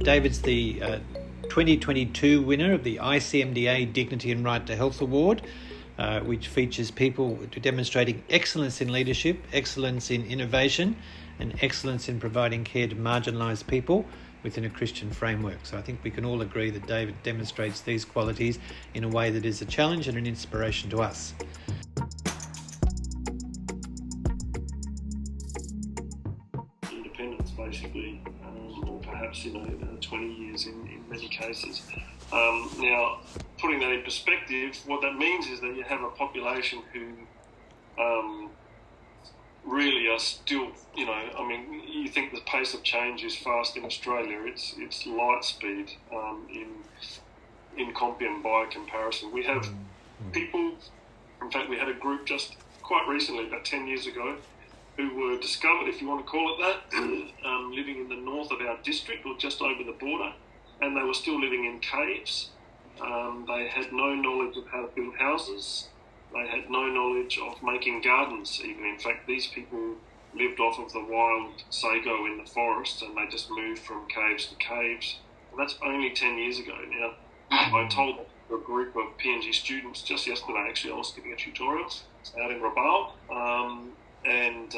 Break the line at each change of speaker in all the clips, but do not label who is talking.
David's the 2022 winner of the ICMDA Dignity and Right to Health Award, which features people demonstrating excellence in leadership, excellence in innovation, and excellence in providing care to marginalised people within a Christian framework. So I think we can all agree that David demonstrates these qualities in a way that is a challenge and an inspiration to us.
Independence, basically, or perhaps 20 years in many cases. Now, putting that in perspective, what that means is that you have a population who really are still, you think the pace of change is fast in Australia. It's light speed in Compiègne by comparison. We have people, in fact, we had a group just quite recently, about 10 years ago, who were discovered, if you want to call it that, living in the north of our district or just over the border, and they were still living in caves. They had no knowledge of how to build houses. They had no knowledge of making gardens even. In fact, these people lived off of the wild sago in the forest, and they just moved from caves to caves. And that's only 10 years ago. Now, I told a group of PNG students just yesterday, actually, I was giving a tutorial out in Rabaul, and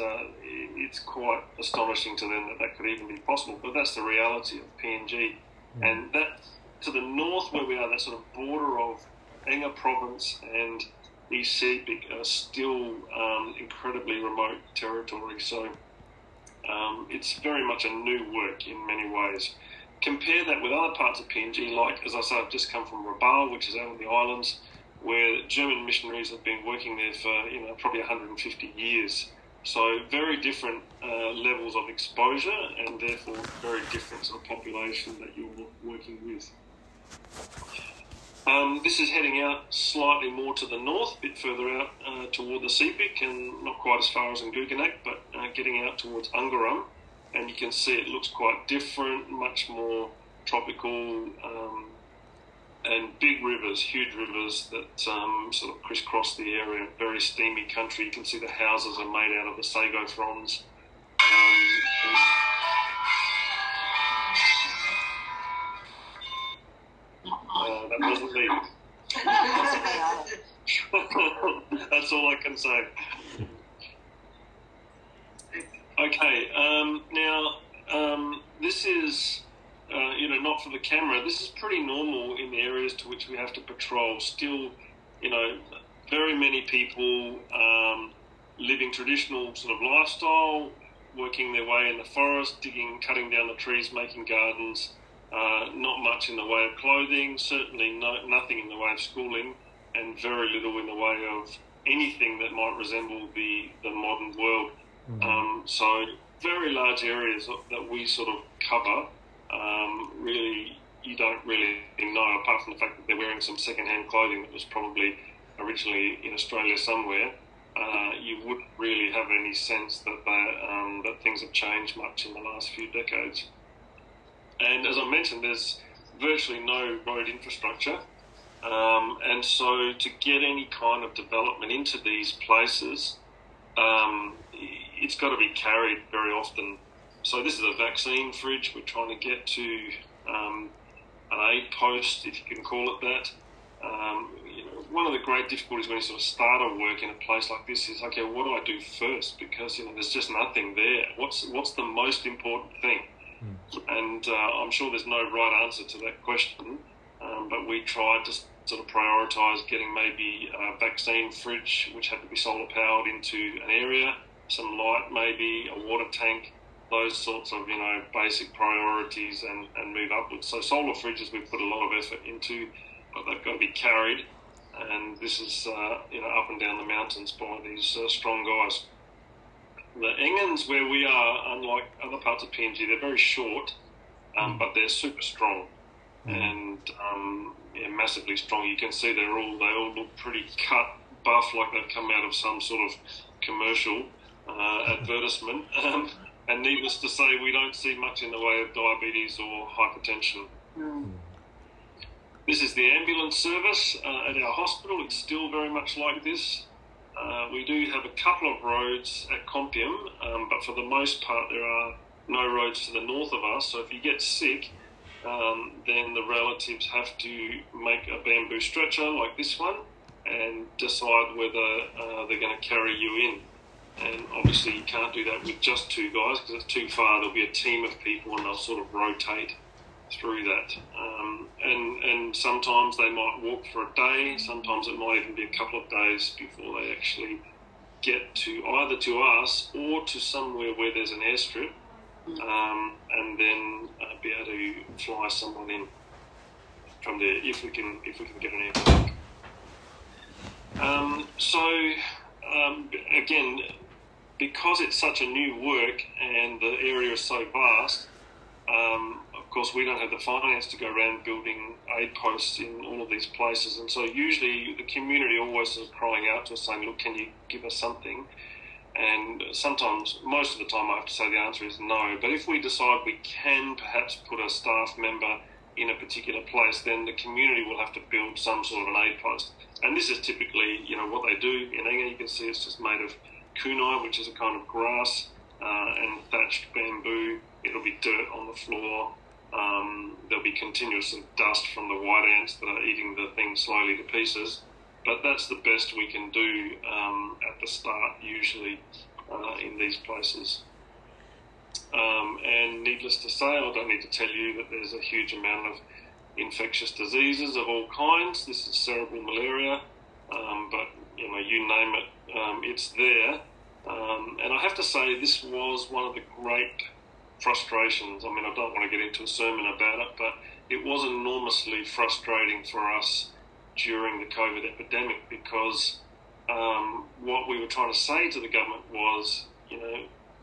it's quite astonishing to them that could even be possible. But that's the reality of PNG. And that, to the north where we are, that sort of border of Enga province and East Sepik are still incredibly remote territory. So it's very much a new work in many ways. Compare that with other parts of PNG, like, as I say, I've just come from Rabaul, which is out in the islands, where German missionaries have been working there for probably 150 years. So very different levels of exposure, and therefore very different sort of population that you're working with. This is heading out slightly more to the north, a bit further out toward the Sepik, and not quite as far as in Guganak, but getting out towards Ungarum. And you can see it looks quite different, much more tropical, and big rivers, huge rivers that sort of crisscross the area. Very steamy country. You can see the houses are made out of the sago fronds. That wasn't me. That's all I can say. Okay, now this is, not for the camera. This is pretty normal in the areas to which we have to patrol. Still, very many people living traditional sort of lifestyle, working their way in the forest, digging, cutting down the trees, making gardens. Not much in the way of clothing, certainly nothing in the way of schooling, and very little in the way of anything that might resemble the modern world. So very large areas that we sort of cover, really you don't really know, apart from the fact that they're wearing some second-hand clothing that was probably originally in Australia somewhere. You wouldn't really have any sense that that things have changed much in the last few decades. And as I mentioned, there's virtually no road infrastructure. And so to get any kind of development into these places, it's got to be carried very often. So this is a vaccine fridge. We're trying to get to an aid post, if you can call it that. One of the great difficulties when you sort of start a work in a place like this is, okay, what do I do first? Because there's just nothing there. What's the most important thing? And I'm sure there's no right answer to that question, but we tried to sort of prioritise getting maybe a vaccine fridge, which had to be solar powered, into an area, some light maybe, a water tank, those sorts of basic priorities, and move upwards. So solar fridges we've put a lot of effort into, but they've got to be carried, and this is up and down the mountains by these strong guys. The Engans, where we are, unlike other parts of PNG, they're very short, but they're super strong and massively strong. You can see they all look pretty cut, buff, like they've come out of some sort of commercial advertisement. And needless to say, we don't see much in the way of diabetes or hypertension. This is the ambulance service at our hospital. It's still very much like this. We do have a couple of roads at Compiègne, but for the most part there are no roads to the north of us. So if you get sick, then the relatives have to make a bamboo stretcher like this one and decide whether they're going to carry you in. And obviously you can't do that with just two guys because it's too far. There'll be a team of people and they'll sort of rotate through that. And sometimes they might walk for a day, sometimes it might even be a couple of days before they actually get to either to us or to somewhere where there's an airstrip, and then be able to fly someone in from there if we can get an airplane. Again, because it's such a new work and the area is so vast, of course we don't have the finance to go around building aid posts in all of these places, and so usually the community always is crying out to us saying, look, can you give us something? And sometimes, most of the time I have to say the answer is no, but if we decide we can perhaps put a staff member in a particular place, then the community will have to build some sort of an aid post. And this is typically, what they do in Inga. You can see it's just made of kunai, which is a kind of grass, and thatched bamboo. It'll be dirt on the floor. There'll be continuous dust from the white ants that are eating the thing slowly to pieces. But that's the best we can do at the start, usually, in these places. And needless to say, I don't need to tell you that there's a huge amount of infectious diseases of all kinds. This is cerebral malaria, but you name it, it's there. And I have to say, this was one of the great frustrations. I mean, I don't want to get into a sermon about it, but it was enormously frustrating for us during the COVID epidemic because what we were trying to say to the government was,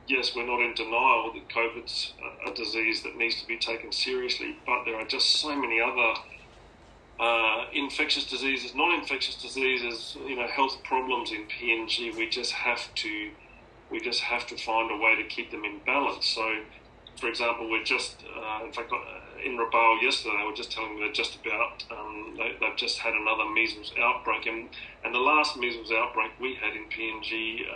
yes, we're not in denial that COVID's a disease that needs to be taken seriously, but there are just so many other infectious diseases, non-infectious diseases, health problems in PNG. We just have to find a way to keep them in balance. So, for example, we're just, in fact, in Rabaul yesterday, they were just telling me they've just had another measles outbreak, and the last measles outbreak we had in PNG,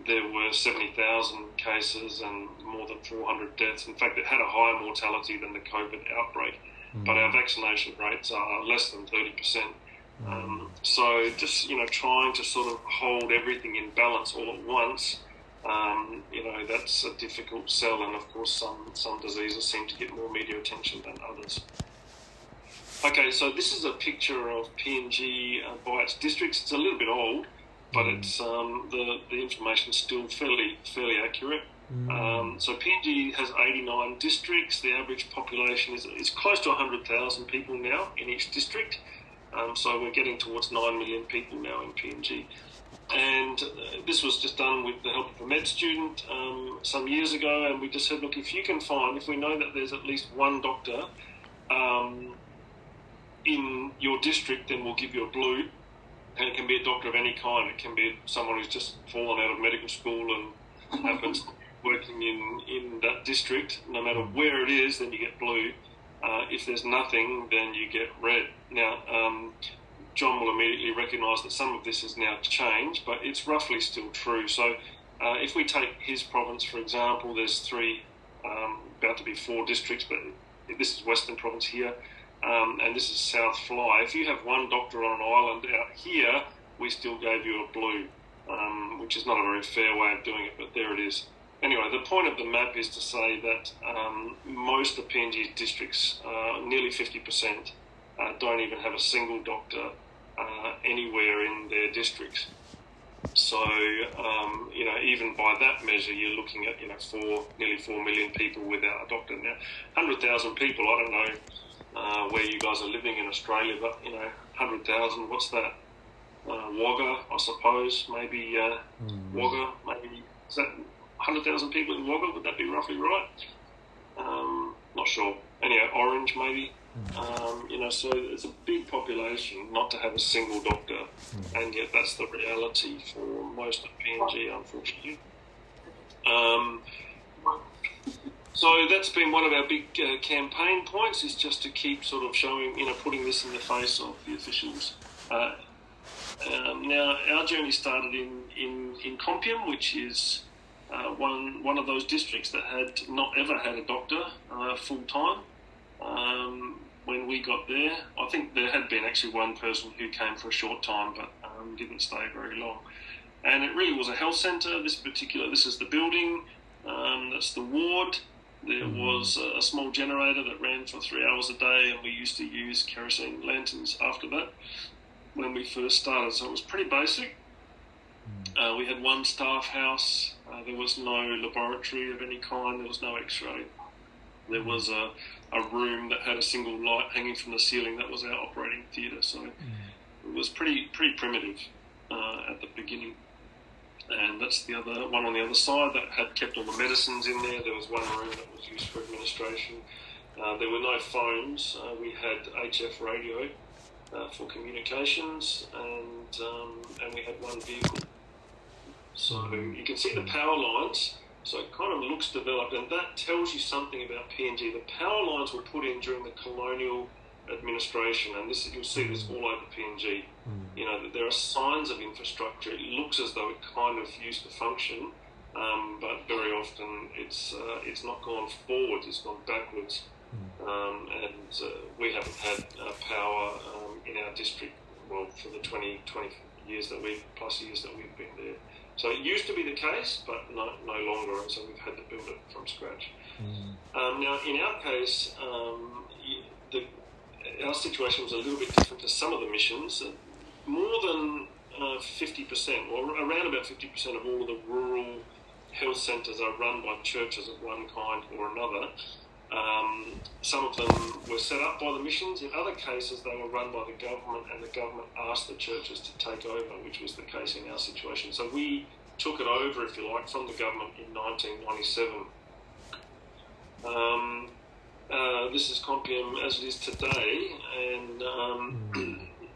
there were 70,000 cases and more than 400 deaths. In fact, it had a higher mortality than the COVID outbreak, but our vaccination rates are less than 30%. So just, trying to sort of hold everything in balance all at once, that's a difficult sell, and of course some diseases seem to get more media attention than others. Okay, so this is a picture of PNG by its districts. It's a little bit old, but it's the information is still fairly accurate. So PNG has 89 districts. The average population is close to 100,000 people now in each district. So we're getting towards 9 million people now in PNG. And this was just done with the help of a med student some years ago, and we just said, look, if we know that there's at least one doctor in your district, then we'll give you a blue. And it can be a doctor of any kind. It can be someone who's just fallen out of medical school and happens to be working in that district. No matter where it is, then you get blue. If there's nothing, then you get red. Now, John will immediately recognise that some of this has now changed, but it's roughly still true. So if we take his province, for example, there's about to be 4 districts, but this is Western Province here. And this is South Fly. If you have one doctor on an island out here, we still gave you a blue, which is not a very fair way of doing it, but there it is. Anyway, the point of the map is to say that most of PNG's districts, nearly 50%, don't even have a single doctor anywhere in their districts. So, even by that measure, you're looking at, nearly 4 million people without a doctor. Now, 100,000 people, I don't know where you guys are living in Australia, but 100,000, what's that? Wagga, I suppose, maybe Wagga, maybe is that 100,000 people in Wagga? Would that be roughly right? Not sure. Anyhow, Orange maybe. So it's a big population not to have a single doctor, and yet that's the reality for most of PNG, unfortunately. So that's been one of our big campaign points, is just to keep sort of showing, putting this in the face of the officials. Now, our journey started in Compium, which is one of those districts that had not ever had a doctor full-time. when we got there. I think there had been actually one person who came for a short time, but didn't stay very long. And it really was a health centre. This is the building. That's the ward. There was a small generator that ran for 3 hours a day, and we used to use kerosene lanterns after that when we first started. So it was pretty basic. We had one staff house. There was no laboratory of any kind. There was no X-ray. There was a room that had a single light hanging from the ceiling. That was our operating theatre. So it was pretty primitive at the beginning. And that's the other one on the other side that had kept all the medicines in there. There was one room that was used for administration. There were no phones. We had HF radio for communications, and we had one vehicle. So you can see the power lines. So it kind of looks developed, and that tells you something about PNG. The power lines were put in during the colonial administration, and you'll see this all over PNG. You know, that there are signs of infrastructure. It looks as though it kind of used to function, but very often it's not gone forwards, it's gone backwards. And we haven't had power in our district, well, for the 20 years that we've been there. So it used to be the case, but no longer, and so we've had to build it from scratch. Now, in our case, our situation was a little bit different to some of the missions. More than 50%, or around about 50% of all of the rural health centres are run by churches of one kind or another. Some of them were set up by the missions. In other cases, they were run by the government, and the government asked the churches to take over, which was the case in our situation. So we took it over, if you like, from the government in 1997. This is Compium as it is today, and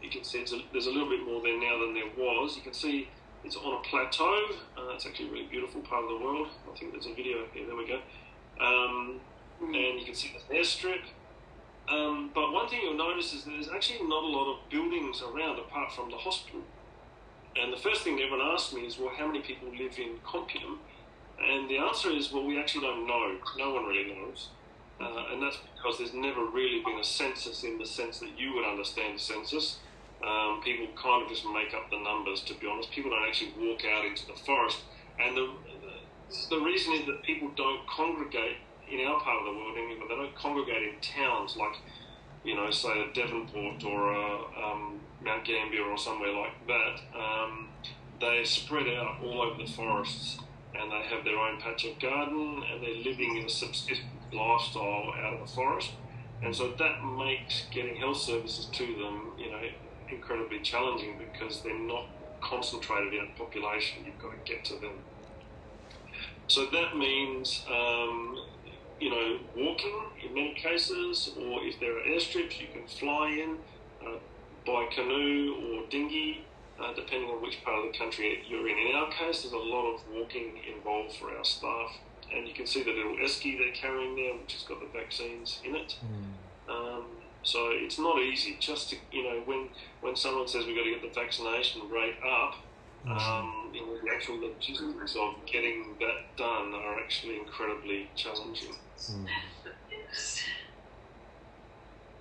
you can see there's a little bit more there now than there was. You can see it's on a plateau. It's actually a really beautiful part of the world. I think there's a video here. There we go. And you can see there's an airstrip. But one thing you'll notice is that there's actually not a lot of buildings around apart from the hospital. And the first thing everyone asks me is, well, how many people live in Compium? And the answer is, well, we actually don't know. No one really knows. And that's because there's never really been a census in the sense that you would understand a census. People kind of just make up the numbers, to be honest. People don't actually walk out into the forest. And the reason is that people don't congregate in our part of the world anyway. They don't congregate in towns like, you know, say a Devonport or Mount Gambier or somewhere like that. They're spread out all over the forests, and they have their own patch of garden, and they're living in a subsistence lifestyle out of the forest. And so that makes getting health services to them, you know, incredibly challenging because they're not concentrated in a population. You've got to get to them. So that means, you know, walking in many cases, or if there are airstrips, you can fly in by canoe or dinghy, depending on which part of the country you're in. In our case, there's a lot of walking involved for our staff. And you can see the little esky they're carrying there, which has got the vaccines in it. So it's not easy. Just to, you know, when someone says we've got to get the vaccination rate up, you know, the actual logistics of getting that done are actually incredibly challenging.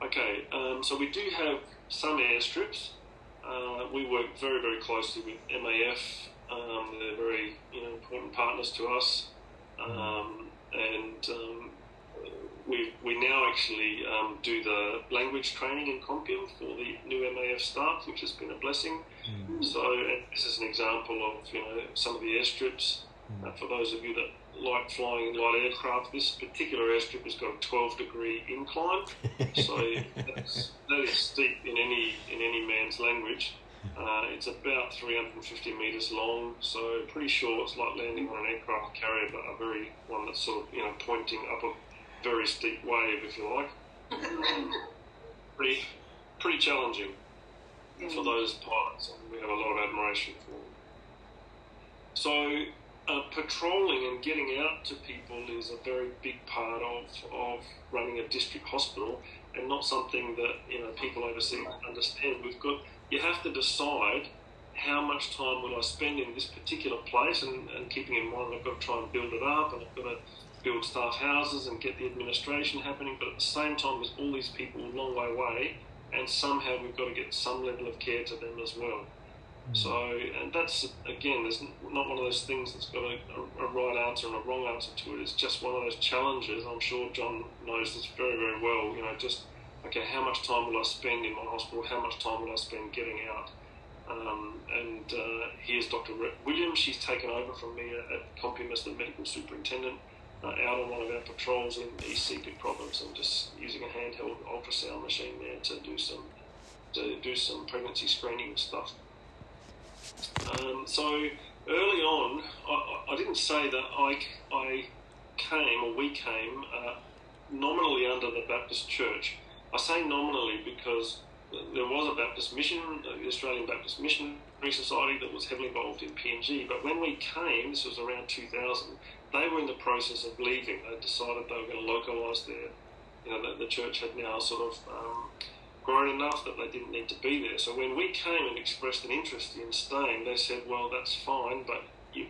Okay, so we do have some airstrips. We work very, very closely with MAF. They're very, you know, important partners to us. We now actually do the language training in Compium for the new MAF staff, which has been a blessing. So this is an example of, you know, some of the airstrips. For those of you that like flying light aircraft, this particular airstrip has got a 12-degree incline, so that is steep in any man's language. It's about 350 metres long, so pretty sure it's like landing on an aircraft carrier, but one that's sort of, you know, pointing up a very steep wave, if you like. Pretty challenging for those pilots, and we have a lot of admiration for them. So patrolling and getting out to people is a very big part of running a district hospital, and not something that, you know, people overseas understand. You have to decide how much time will I spend in this particular place, and keeping in mind I've got to try and build it up, and I've got to build staff houses and get the administration happening, but at the same time there's all these people a long way away, and somehow we've got to get some level of care to them as well. So, and that's, again, there's not one of those things that's got a right answer and a wrong answer to it. It's just one of those challenges. I'm sure John knows this very, very well. Just, okay, how much time will I spend in my hospital? How much time will I spend getting out? Here's Dr. Williams. She's taken over from me at Compium as the medical superintendent, out on one of our patrols in East Sepik province, and just using a handheld ultrasound machine there to do some pregnancy screening and stuff. So early on, I didn't say that we came nominally under the Baptist Church. I say nominally because there was a Baptist mission, the Australian Baptist Missionary Society, that was heavily involved in PNG. But when we came, this was around 2000, they were in the process of leaving. They decided they were going to localise their, the church had now sort of grown enough that they didn't need to be there. So when we came and expressed an interest in staying, they said, well, that's fine, but you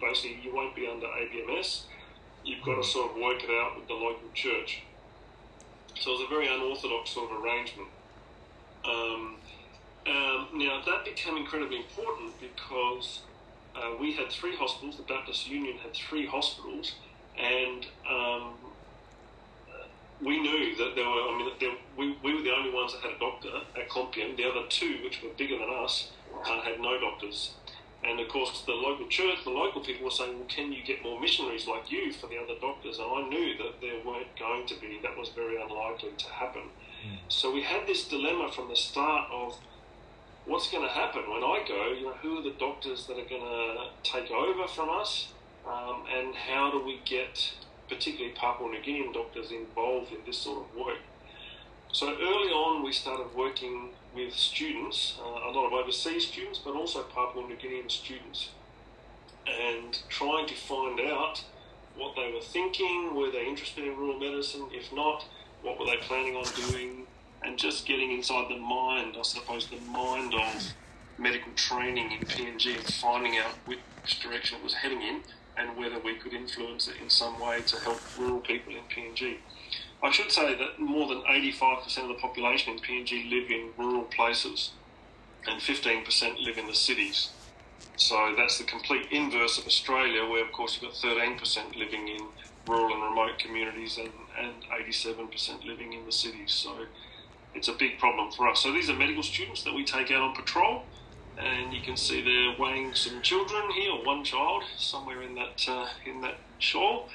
won't be under ABMS. You've got to sort of work it out with the local church. So it was a very unorthodox sort of arrangement. Now, that became incredibly important because we had 3 hospitals. The Baptist Union had 3 hospitals, and we knew that we were the only ones that had a doctor at Compium. The other 2, which were bigger than us, had no doctors. And of course, the local church, the local people were saying, well, can you get more missionaries like you for the other doctors? And I knew that there weren't going to be. That was very unlikely to happen. So we had this dilemma from the start of what's going to happen when I go. Who are the doctors that are going to take over from us? And how do we get particularly Papua New Guinean doctors involved in this sort of work? So early on, we started working with students, a lot of overseas students, but also Papua New Guinean students, and trying to find out what they were thinking. Were they interested in rural medicine? If not, what were they planning on doing? And just getting inside the mind, I suppose, the mind of medical training in PNG, and finding out which direction it was heading in, and whether we could influence it in some way to help rural people in PNG. I should say that more than 85% of the population in PNG live in rural places, and 15% live in the cities. So that's the complete inverse of Australia, where of course you've got 13% living in rural and remote communities, and 87% living in the cities. So it's a big problem for us. So these are medical students that we take out on patrol, and you can see they're weighing some children here, or one child somewhere in that shawl,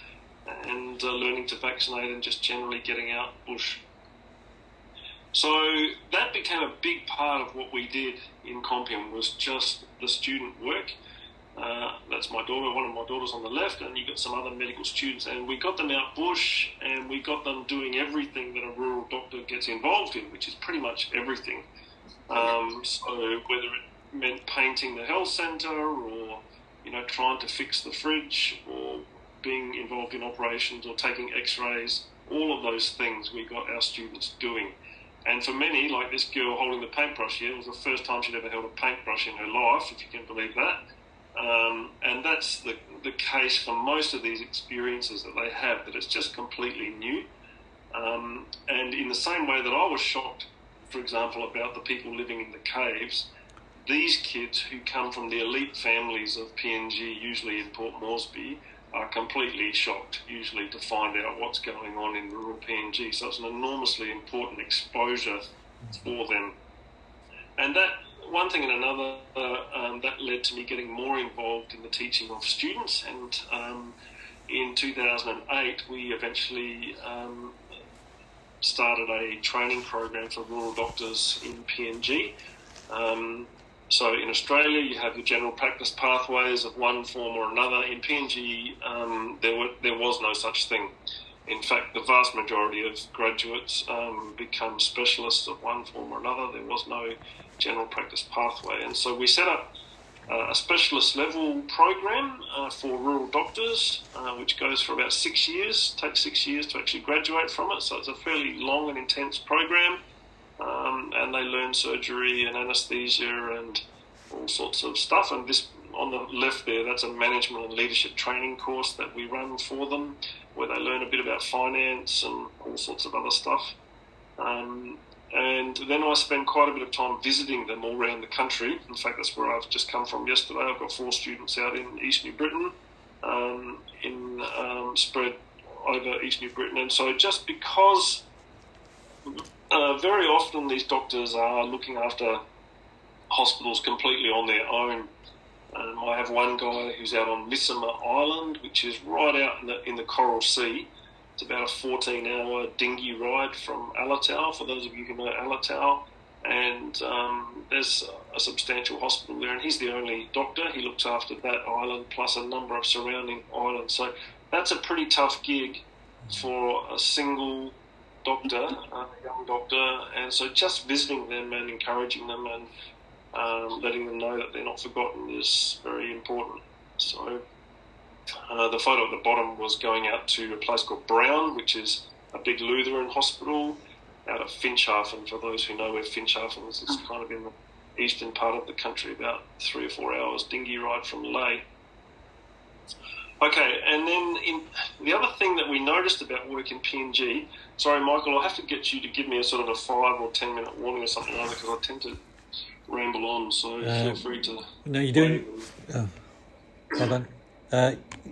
and learning to vaccinate and just generally getting out bush. So that became a big part of what we did in Compium, was just the student work. That's my daughter, one of my daughters on the left, and you've got some other medical students, and we got them out bush, and we got them doing everything that a rural doctor gets involved in, which is pretty much everything. So whether it meant painting the health centre, or trying to fix the fridge, or being involved in operations, or taking x-rays, all of those things we got our students doing. And for many, like this girl holding the paintbrush here, it was the first time she'd ever held a paintbrush in her life, if you can believe that. And that's the case for most of these experiences that they have, that it's just completely new. And in the same way that I was shocked, for example, about the people living in the caves, these kids who come from the elite families of PNG, usually in Port Moresby, are completely shocked, usually, to find out what's going on in rural PNG. So it's an enormously important exposure for them. And that, one thing and another, that led to me getting more involved in the teaching of students. And in 2008, we eventually started a training program for rural doctors in PNG. So in Australia, you have your general practice pathways of one form or another. In PNG, there was no such thing. In fact, the vast majority of graduates become specialists of one form or another. There was no general practice pathway. And so we set up a specialist level program for rural doctors, which goes for about 6 years. It takes 6 years to actually graduate from it. So it's a fairly long and intense program. And they learn surgery and anaesthesia and all sorts of stuff. And this on the left there, that's a management and leadership training course that we run for them, where they learn a bit about finance and all sorts of other stuff. And then I spend quite a bit of time visiting them all around the country. In fact, that's where I've just come from yesterday. I've got 4 students out in East New Britain, spread over East New Britain. And so just because very often these doctors are looking after hospitals completely on their own. I have one guy who's out on Missima Island, which is right out in the Coral Sea. It's about a 14-hour dinghy ride from Alatau, for those of you who know Alatau. And there's a substantial hospital there, and he's the only doctor. He looks after that island plus a number of surrounding islands. So that's a pretty tough gig for a single doctor, a young doctor. And so just visiting them and encouraging them and letting them know that they're not forgotten is very important. So the photo at the bottom was going out to a place called Brown, which is a big Lutheran hospital out of Finschhafen. For those who know where Finschhafen is, it's kind of in the eastern part of the country, about 3 or 4 hours dinghy ride from Ley. Okay, and then the other thing that we noticed about work in PNG, sorry Michael, I'll have to get you to give me a sort of a 5 or 10 minute warning or something like that, because I tend to ramble on, so feel free to...
No, you're doing... hold on.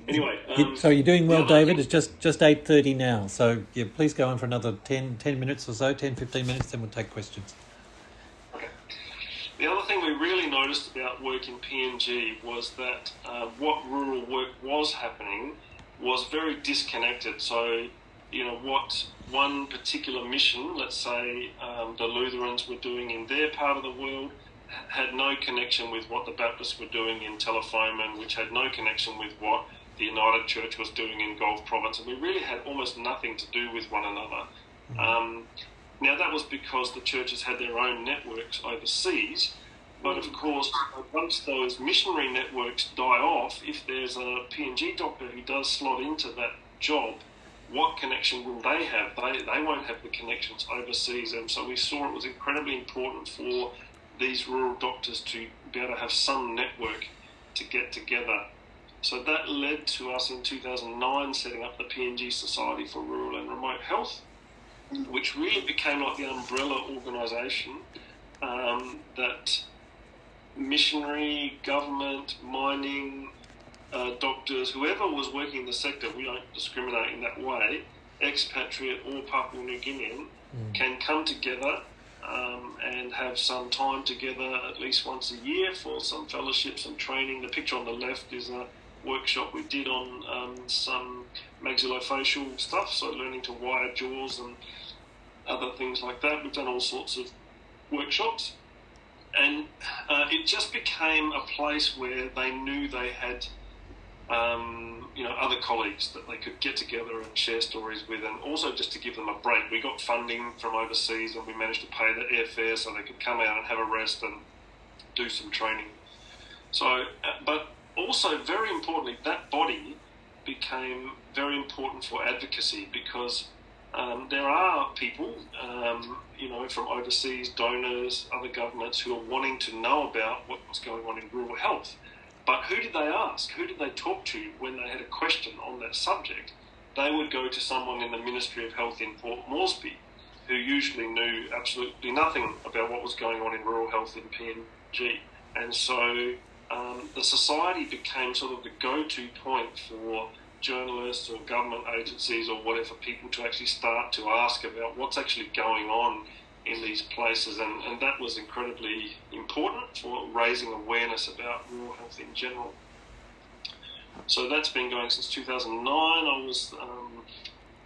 Anyway...
so you're doing well, David. It's just 8:30 now, so yeah, please go on for another 10 minutes or so, 10, 15 minutes, then we'll take questions.
Okay. The other thing we really noticed about work in PNG was that what rural work was happening was very disconnected. So, what one particular mission, let's say the Lutherans were doing in their part of the world, had no connection with what the Baptists were doing in Telefoman, which had no connection with what the United Church was doing in Gulf Province, and we really had almost nothing to do with one another. Now that was because the churches had their own networks overseas, but of course once those missionary networks die off, if there's a PNG doctor who does slot into that job, what connection will they have? They won't have the connections overseas, and so we saw it was incredibly important for these rural doctors to be able to have some network to get together. So that led to us in 2009 setting up the PNG Society for Rural and Remote Health, which really became like the umbrella organisation that missionary, government, mining, doctors, whoever was working in the sector, we don't discriminate in that way, expatriate or Papua New Guinean, can come together and have some time together at least once a year for some fellowships and training. The picture on the left is a workshop we did on some maxillofacial stuff, so learning to wire jaws and other things like that. We've done all sorts of workshops, and it just became a place where they knew they had other colleagues that they could get together and share stories with, and also just to give them a break. We got funding from overseas and we managed to pay the airfare so they could come out and have a rest and do some training. So, but also very importantly, that body became very important for advocacy, because there are people, from overseas, donors, other governments who are wanting to know about what was going on in rural health. But who did they ask? Who did they talk to when they had a question on that subject? They would go to someone in the Ministry of Health in Port Moresby, who usually knew absolutely nothing about what was going on in rural health in PNG. And so the society became sort of the go-to point for journalists or government agencies or whatever people to actually start to ask about what's actually going on in these places, and that was incredibly important for raising awareness about rural health in general. So that's been going since 2009. I was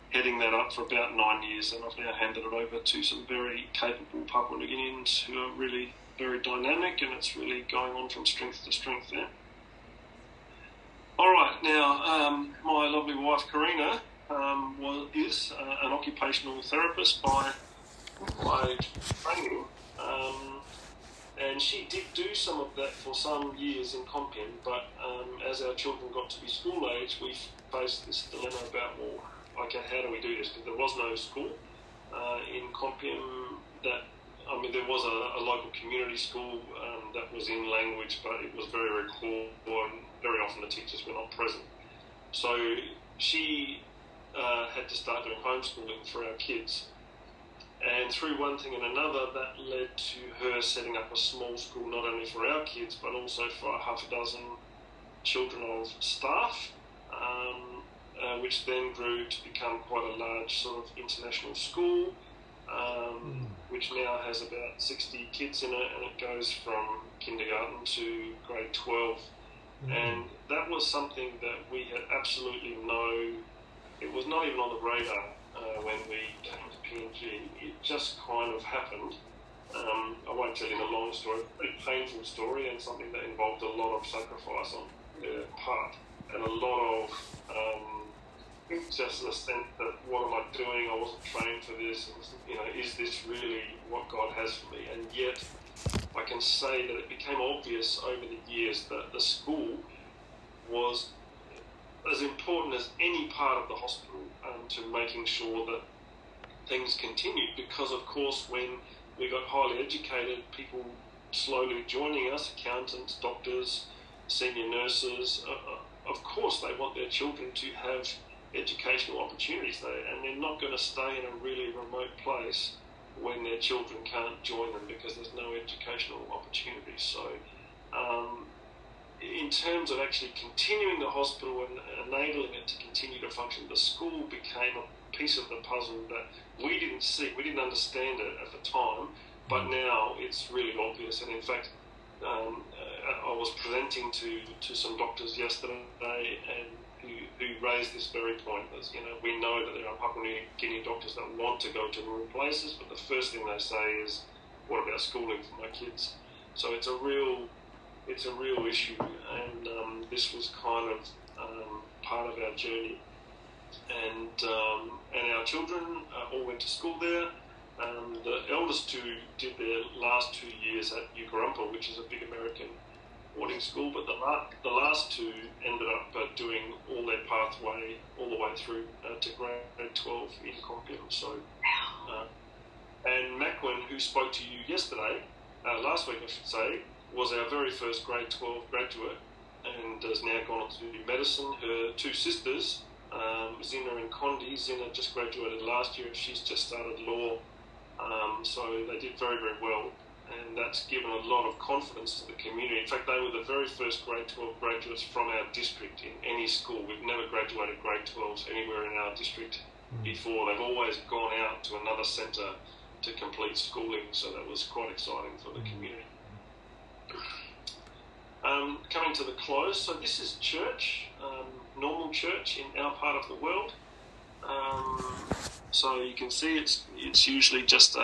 heading that up for about 9 years, and I've now handed it over to some very capable Papua New Guineans who are really very dynamic, and it's really going on from strength to strength there. All right, now my lovely wife Karina is an occupational therapist by training, and she did do some of that for some years in Compiègne, but as our children got to be school age, we faced this dilemma about, how do we do this? Because there was no school in Compiègne that I mean, there was a local community school that was in language, but it was very, very poor, and very often the teachers were not present. So she had to start doing homeschooling for our kids. And through one thing and another, that led to her setting up a small school, not only for our kids, but also for half a dozen children of staff, which then grew to become quite a large sort of international school, which now has about 60 kids in it, and it goes from kindergarten to grade 12. And that was something that we had absolutely it was not even on the radar when we came to PNG. It just kind of happened. I won't tell you the long story, a painful story, and something that involved a lot of sacrifice on their part, and a lot of just the sense that, what am I doing? I wasn't trained for this. And, is this really what God has for me? And yet, I can say that it became obvious over the years that the school was as important as any part of the hospital to making sure that things continued, because of course when we got highly educated people slowly joining us, accountants, doctors, senior nurses, of course they want their children to have educational opportunities, and they're not going to stay in a really remote place when their children can't join them because there's no educational opportunities. So in terms of actually continuing the hospital and enabling it to continue to function, the school became a piece of the puzzle that we didn't see, we didn't understand it at the time, but now it's really obvious. And in fact, I was presenting to some doctors yesterday and who raised this very point. That, we know that there are Papua New Guinea doctors that want to go to rural places, but the first thing they say is, what about schooling for my kids? So it's a real issue, and this was kind of part of our journey. And our children all went to school there. The eldest two did their last 2 years at Ukarumpa, which is a big American boarding school, but the last two ended up doing all their pathway all the way through to grade 12 in Compium. So, and Macwin, who spoke to you yesterday, last week I should say, was our very first grade 12 graduate and has now gone on to do medicine. Her two sisters, Zina and Condi, Zina just graduated last year and she's just started law. So they did very, very well, and that's given a lot of confidence to the community. In fact, they were the very first grade 12 graduates from our district in any school. We've never graduated grade 12s anywhere in our district before. They've always gone out to another centre to complete schooling, so that was quite exciting for the community. Coming to the close, so this is church, normal church in our part of the world. So you can see it's usually just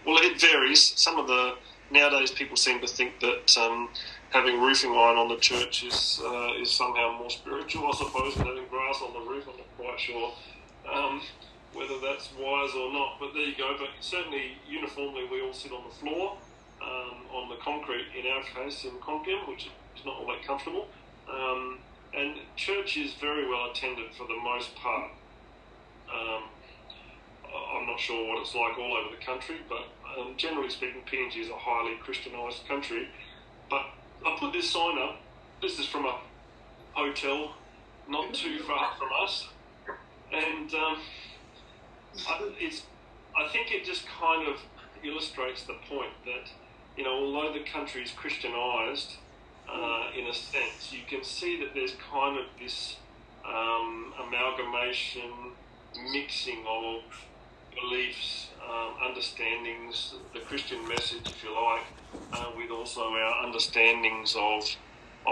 well, it varies. Some of the nowadays people seem to think that having roofing line on the church is somehow more spiritual, I suppose, than having grass on the roof. I'm not quite sure whether that's wise or not, but there you go. But certainly, uniformly, we all sit on the floor, on the concrete in our case in Compium, which is not all that comfortable. And church is very well attended for the most part. I'm not sure what it's like all over the country, but generally speaking, PNG is a highly Christianised country. But I put this sign up. This is from a hotel not too far from us, and I think it just kind of illustrates the point that, although the country is Christianised in a sense, you can see that there's kind of this amalgamation, mixing of beliefs, understandings, the Christian message, if you like, with also our understandings of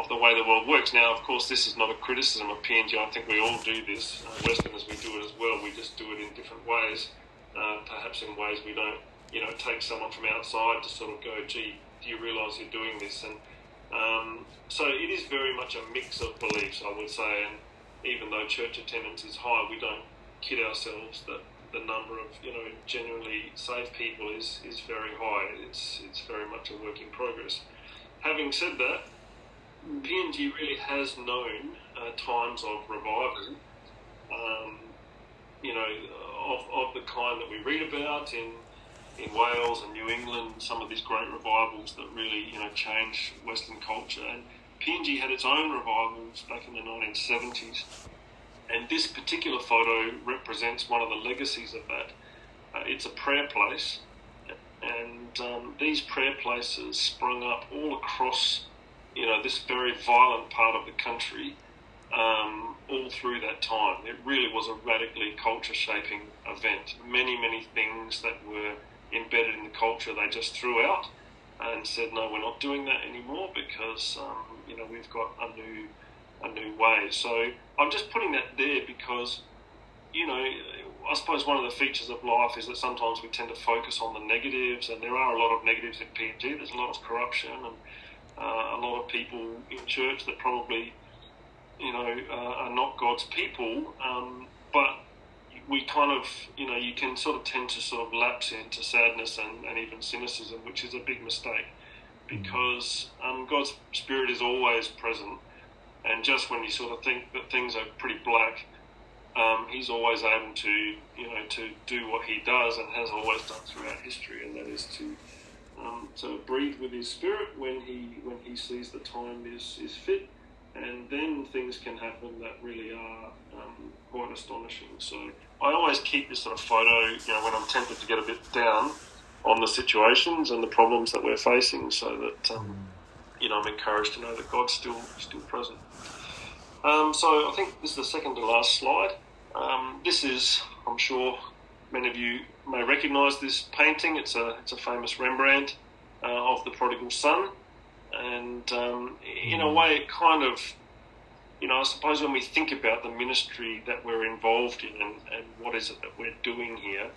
the way the world works. Now, of course, this is not a criticism of PNG. I think we all do this. Westerners, we do it as well. We just do it in different ways, perhaps in ways we don't, take someone from outside to sort of go, gee, do you realise you're doing this? And so it is very much a mix of beliefs, I would say, and even though church attendance is high, we don't kid ourselves that the number of genuinely saved people is very high. It's very much a work in progress. Having said that, PNG really has known times of revival, of the kind that we read about in in Wales and New England, some of these great revivals that really, changed Western culture. And PNG had its own revivals back in the 1970s. And this particular photo represents one of the legacies of that. It's a prayer place, and these prayer places sprung up all across, this very violent part of the country, all through that time. It really was a radically culture-shaping event. Many, many things that were embedded in the culture they just threw out and said, no, we're not doing that anymore because, we've got a new way. So I'm just putting that there because, I suppose one of the features of life is that sometimes we tend to focus on the negatives, and there are a lot of negatives in PNG. There's a lot of corruption and a lot of people in church that probably, are not God's people, but we kind of, you can sort of tend to sort of lapse into sadness and even cynicism, which is a big mistake, because God's Spirit is always present, and just when you sort of think that things are pretty black, He's always able to, to do what He does and has always done throughout history, and that is to breathe with His Spirit when He sees the time is fit, and then things can happen that really are quite astonishing. So I always keep this sort of photo, when I'm tempted to get a bit down on the situations and the problems that we're facing, so that I'm encouraged to know that God's still present. So I think this is the second to last slide. This is, I'm sure many of you may recognise this painting. It's a famous Rembrandt of the prodigal son, and in a way it kind of, I suppose when we think about the ministry that we're involved in and what is it that we're doing here,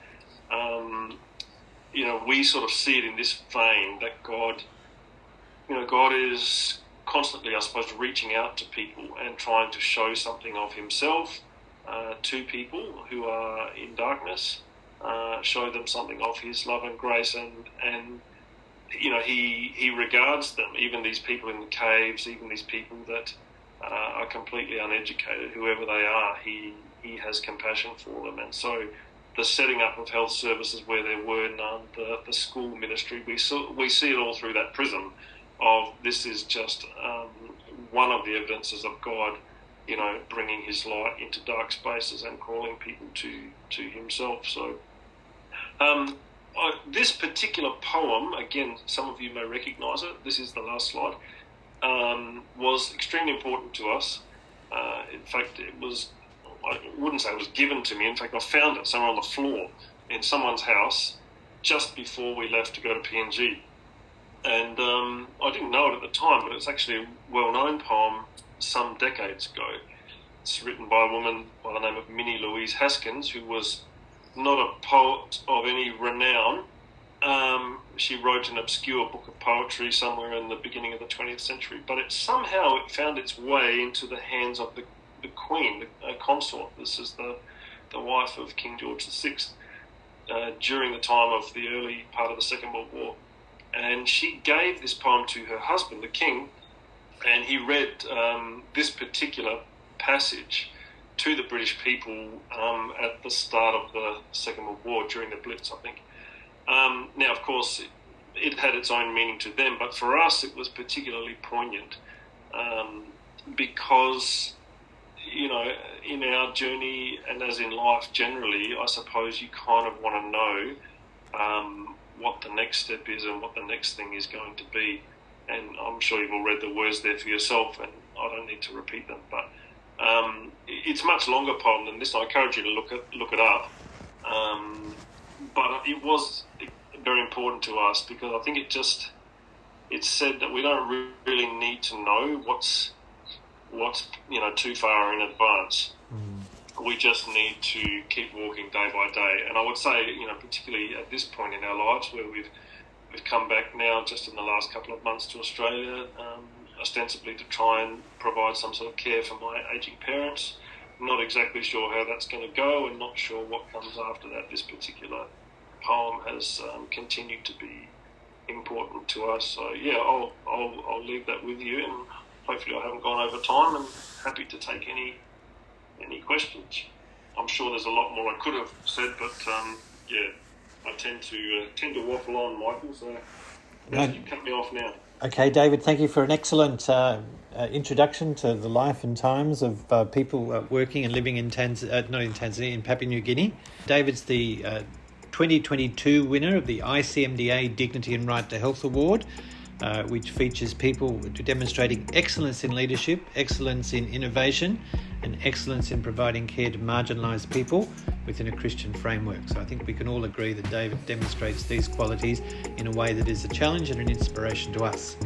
we sort of see it in this vein that God is constantly, I suppose, reaching out to people and trying to show something of Himself to people who are in darkness, show them something of His love and grace, and He regards them, even these people in the caves, even these people that are completely uneducated, whoever they are, He has compassion for them. And so the setting up of health services where there were none, the school ministry, we see it all through that prism of this is just one of the evidences of God, bringing His light into dark spaces and calling people to Himself. So this particular poem, again, some of you may recognise it, this is the last slide, was extremely important to us. In fact, I wouldn't say it was given to me. In fact, I found it somewhere on the floor in someone's house just before we left to go to PNG. And I didn't know it at the time, but it's actually a well-known poem some decades ago. It's written by a woman by the name of Minnie Louise Haskins, who was not a poet of any renown. She wrote an obscure book of poetry somewhere in the beginning of the 20th century, but it found its way into the hands of the Queen, the consort. This is the wife of King George VI during the time of the early part of the Second World War. And she gave this poem to her husband, the king, and he read this particular passage to the British people at the start of the Second World War, during the Blitz, I think. Now, of course, it had its own meaning to them, but for us it was particularly poignant because, in our journey and as in life generally, I suppose you kind of want to know what the next step is and what the next thing is going to be. And I'm sure you've all read the words there for yourself, and I don't need to repeat them. But it's a much longer poem than this. I encourage you to look it up. But it was very important to us because I think it said that we don't really need to know what's too far in advance. We just need to keep walking day by day. And I would say, particularly at this point in our lives where we've come back now just in the last couple of months to Australia, ostensibly to try and provide some sort of care for my ageing parents. Not exactly sure how that's going to go and not sure what comes after that. This particular poem has continued to be important to us. So yeah, I'll leave that with you, and hopefully I haven't gone over time, and happy to take any questions. I'm sure there's a lot more I could have said, but yeah. I tend to waffle on, Michael. So you cut me off now.
Okay, David, thank you for an excellent introduction to the life and times of people working and living in in Papua New Guinea. David's the 2022 winner of the ICMDA Dignity and Right to Health Award, which features people demonstrating excellence in leadership, excellence in innovation, and excellence in providing care to marginalised people within a Christian framework. So I think we can all agree that David demonstrates these qualities in a way that is a challenge and an inspiration to us.